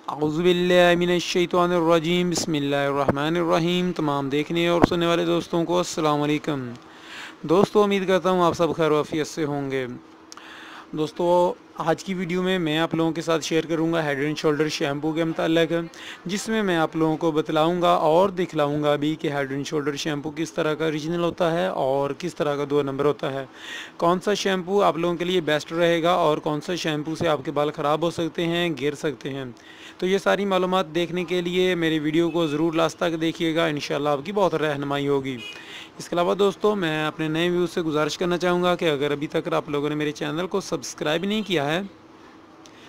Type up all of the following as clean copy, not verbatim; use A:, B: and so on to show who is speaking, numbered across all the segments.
A: औज़ुबिल्लाहिमिनश्शैतानिर्रजीम बिस्मिल्लाहिर्रहमानिर्रहीम। तमाम देखने और सुनने वाले दोस्तों को अस्सलाम वालेकुम। दोस्तों, उम्मीद करता हूँ आप सब खैर वाफियत से होंगे। दोस्तों, आज की वीडियो में मैं आप लोगों के साथ शेयर करूंगा हेड एंड शोल्डर शैम्पू के मतलब, जिसमें मैं आप लोगों को बतलाऊंगा और दिखलाऊंगा भी कि हेड एंड शोल्डर शैम्पू किस तरह का ओरिजिनल होता है और किस तरह का 2 नंबर होता है। कौन सा शैम्पू आप लोगों के लिए बेस्ट रहेगा और कौन सा शैम्पू से आपके बाल ख़राब हो सकते हैं, गिर सकते हैं। तो ये सारी मालूमात देखने के लिए मेरी वीडियो को ज़रूर लास्ट तक देखिएगा, इंशाल्लाह आपकी बहुत रहनुमाई होगी। इसके अलावा दोस्तों, मैं अपने नए व्यूज़ से गुजारिश करना चाहूँगा कि अगर अभी तक आप लोगों ने मेरे चैनल को सब्सक्राइब नहीं किया है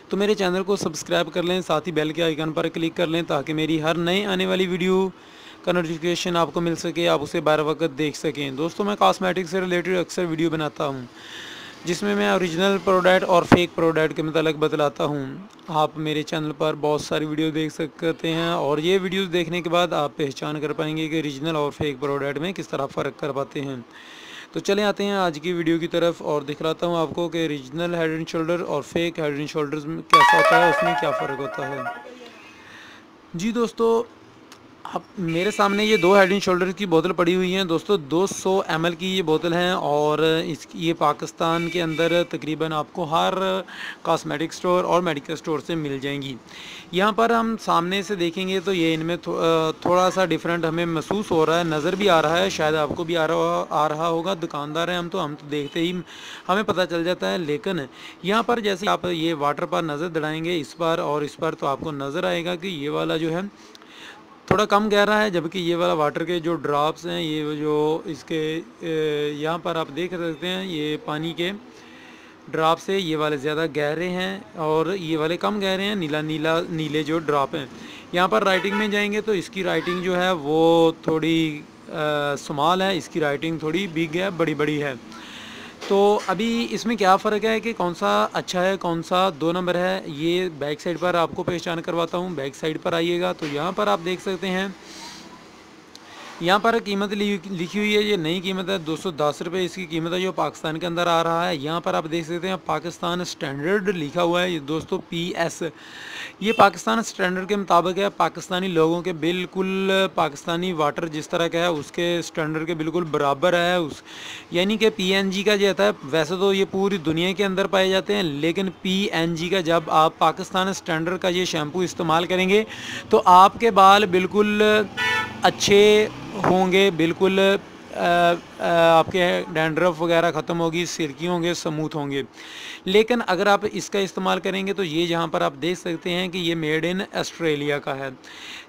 A: तो मेरे चैनल को सब्सक्राइब कर लें, साथ ही बेल के आइकन पर क्लिक कर लें ताकि मेरी हर नई आने वाली वीडियो का नोटिफिकेशन आपको मिल सके, आप उसे बर वक्त देख सकें। दोस्तों, मैं कॉस्मेटिक से रिलेटेड अक्सर वीडियो बनाता हूँ जिसमें मैं ओरिजिनल प्रोडक्ट और फेक प्रोडक्ट के मतलब बतलाता हूँ। आप मेरे चैनल पर बहुत सारी वीडियो देख सकते हैं और ये वीडियोस देखने के बाद आप पहचान कर पाएंगे कि ओरिजिनल और फेक प्रोडक्ट में किस तरह फ़र्क कर पाते हैं। तो चले आते हैं आज की वीडियो की तरफ और दिखलाता हूँ आपको कि ओरिजिनल हेड एंड शोल्डर और फेक हेड एंड शोल्डर्स में कैसा होता है, उसमें क्या फ़र्क होता है। जी दोस्तों, अब मेरे सामने ये 2 हेड एंड शोल्डर की बोतल पड़ी हुई हैं। दोस्तों, 200 ml की ये बोतल हैं और ये पाकिस्तान के अंदर तकरीबन आपको हर कॉस्मेटिक स्टोर और मेडिकल स्टोर से मिल जाएंगी। यहाँ पर हम सामने से देखेंगे तो ये इनमें थोड़ा सा डिफरेंट हमें महसूस हो रहा है, नज़र भी आ रहा है, शायद आपको भी आ रहा होगा। दुकानदार हैं हम तो देखते ही हमें पता चल जाता है। लेकिन यहाँ पर जैसे आप ये वाटर पर नज़र दड़ाएँगे इस पर और इस पर, तो आपको नज़र आएगा कि ये वाला जो है थोड़ा कम गहरा है, जबकि ये वाला वाटर के जो ड्रॉप्स हैं, ये जो इसके यहाँ पर आप देख सकते हैं, ये पानी के ड्रॉप से ये वाले ज़्यादा गहरे हैं और ये वाले कम गहरे हैं। नीले जो ड्रॉप हैं, यहाँ पर राइटिंग में जाएंगे तो इसकी राइटिंग जो है वो थोड़ी स्मॉल है, इसकी राइटिंग थोड़ी बिग है, बड़ी बड़ी है। तो अभी इसमें क्या फ़र्क है कि कौन सा अच्छा है, कौन सा 2 नंबर है, ये बैक साइड पर आपको पहचान करवाता हूँ। बैक साइड पर आइएगा तो यहाँ पर आप देख सकते हैं, यहाँ पर कीमत लिखी हुई है। ये नई कीमत है, 210 रुपये इसकी कीमत है जो पाकिस्तान के अंदर आ रहा है। यहाँ पर आप देख सकते हैं पाकिस्तान स्टैंडर्ड लिखा हुआ है, ये दोस्तों PS। ये पाकिस्तान स्टैंडर्ड के मुताबिक है, पाकिस्तानी लोगों के बिल्कुल पाकिस्तानी वाटर जिस तरह का है उसके स्टैंडर्ड के बिल्कुल बराबर है। उस यानी कि PNG का जो होता है, वैसे तो ये पूरी दुनिया के अंदर पाए जाते हैं, लेकिन PNG का जब आप पाकिस्तान स्टैंडर्ड का ये शैम्पू इस्तेमाल करेंगे तो आपके बाल बिल्कुल अच्छे होंगे, बिल्कुल आपके डैंड्रफ वगैरह ख़त्म होगी, सिल्की होंगे, स्मूथ होंगे। लेकिन अगर आप इसका इस्तेमाल करेंगे तो ये जहाँ पर आप देख सकते हैं कि ये मेड इन ऑस्ट्रेलिया का है।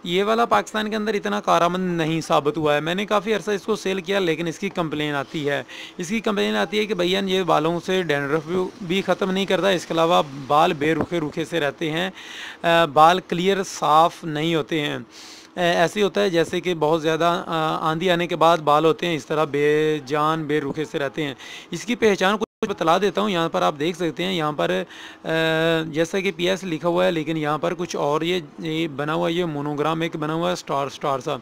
A: ये वाला पाकिस्तान के अंदर इतना कारआमद नहीं साबित हुआ है। मैंने काफ़ी अर्सा इसको सेल किया, लेकिन इसकी कंप्लेन आती है। इसकी कंप्लेन आती है कि भैया ये बालों से डैंड्रफ भी ख़त्म नहीं करता, इसके अलावा बाल बेरुखे रुखे से रहते हैं, बाल क्लियर साफ़ नहीं होते हैं। ऐसे होता है जैसे कि बहुत ज़्यादा आंधी आने के बाद बाल होते हैं, इस तरह बेजान बेरुखे से रहते हैं। इसकी पहचान कुछ बतला देता हूँ। यहाँ पर आप देख सकते हैं, यहाँ पर जैसा कि PS लिखा हुआ है, लेकिन यहाँ पर कुछ और ये बना हुआ है, ये मोनोग्राम एक बना हुआ है स्टार सा।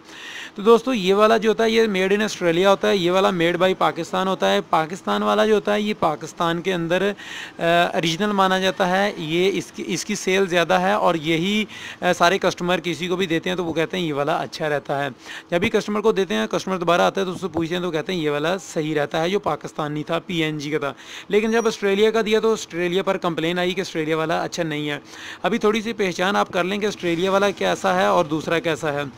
A: तो दोस्तों, ये वाला जो होता है ये मेड इन ऑस्ट्रेलिया होता है, ये वाला मेड बाई पाकिस्तान होता है। पाकिस्तान वाला जो होता है ये पाकिस्तान के अंदर ओरिजिनल माना जाता है। ये इसकी सेल ज़्यादा है और यही सारे कस्टमर किसी को भी देते हैं तो वो कहते हैं ये वाला अच्छा रहता है। जब भी कस्टमर को देते हैं, कस्टमर दोबारा आता है तो उससे पूछते हैं तो कहते हैं ये वाला सही रहता है, जो पाकिस्तानी था, PNG का था। लेकिन जब ऑस्ट्रेलिया का दिया तो ऑस्ट्रेलिया पर कंप्लेन आई कि ऑस्ट्रेलिया वाला अच्छा नहीं है। अभी थोड़ी सी पहचान आप कर लें कि ऑस्ट्रेलिया वाला कैसा है और दूसरा कैसा है।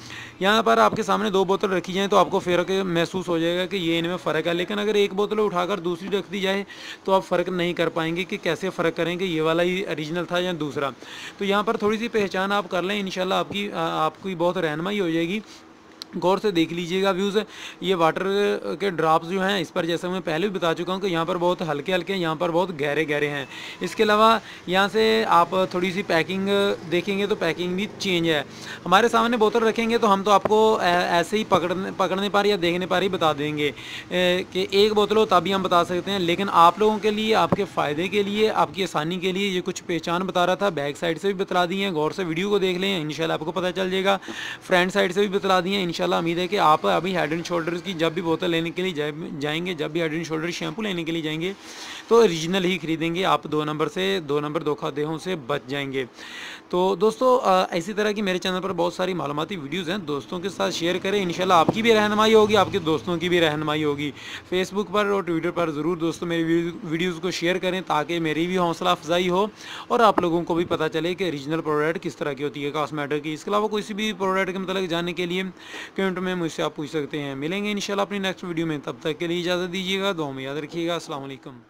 A: यहाँ पर आपके सामने 2 बोतल रखी जाएँ तो आपको फ़र्क महसूस हो जाएगा कि ये इनमें फ़र्क है। लेकिन अगर एक बोतल उठाकर दूसरी रख दी जाए तो आप फ़र्क नहीं कर पाएंगे कि कैसे फ़र्क करेंगे, ये वाला ही ओरिजिनल था या दूसरा। तो यहाँ पर थोड़ी सी पहचान आप कर लें, इंशाल्लाह आपकी बहुत रहनुमाई हो जाएगी। गौर से देख लीजिएगा व्यूज़। ये वाटर के ड्रॉप्स जो हैं इस पर, जैसे मैं पहले भी बता चुका हूँ कि यहाँ पर बहुत हल्के हल्के हैं, यहाँ पर बहुत गहरे गहरे हैं। इसके अलावा यहाँ से आप थोड़ी सी पैकिंग देखेंगे तो पैकिंग भी चेंज है। हमारे सामने बोतल रखेंगे तो हम तो आपको ऐसे ही पकड़ने पर या देखने पर ही बता देंगे कि एक बोतल हो, तभी हम बता सकते हैं। लेकिन आप लोगों के लिए, आपके फ़ायदे के लिए, आपकी आसानी के लिए ये कुछ पहचान बता रहा था। बैक साइड से भी बतला दी हैं, गौर से वीडियो को देख लें, इंशाल्लाह आपको पता चल जाएगा। फ्रंट साइड से भी बतला दी हैं। इंशाल्लाह उम्मीद है कि आप अभी हेड एंड शोल्डर्स की जब भी बोतल लेने के लिए जाएंगे, जब भी हेड एंड शोल्डर शैम्पू लेने के लिए जाएंगे तो ओरिजिनल ही खरीदेंगे। आप 2 नंबर धोखाधड़ियों से बच जाएंगे। तो दोस्तों इसी तरह की मेरे चैनल पर बहुत सारी मालूमाती वीडियोज़ हैं, दोस्तों के साथ शेयर करें, इंशाल्लाह आपकी भी रहनुमाई होगी, आपके दोस्तों की भी रहनुमाई होगी। फेसबुक पर और ट्विटर पर ज़रूर दोस्तों मेरी वीडियोज़ को शेयर करें, ताकि मेरी भी हौसला अफजाई हो और आप लोगों को भी पता चले कि रीजनल प्रोडक्ट किस तरह की होती है कॉस्मेटिक की। इसके अलावा कोई भी प्रोडक्ट के मतलब जानने के लिए कमेंट में मुझसे आप पूछ सकते हैं। मिलेंगे इंशाल्लाह अपनी नेक्स्ट वीडियो में, तब तक के लिए इजाज़त दीजिएगा, दुआ में याद रखिएगा। अस्सलाम वालेकुम।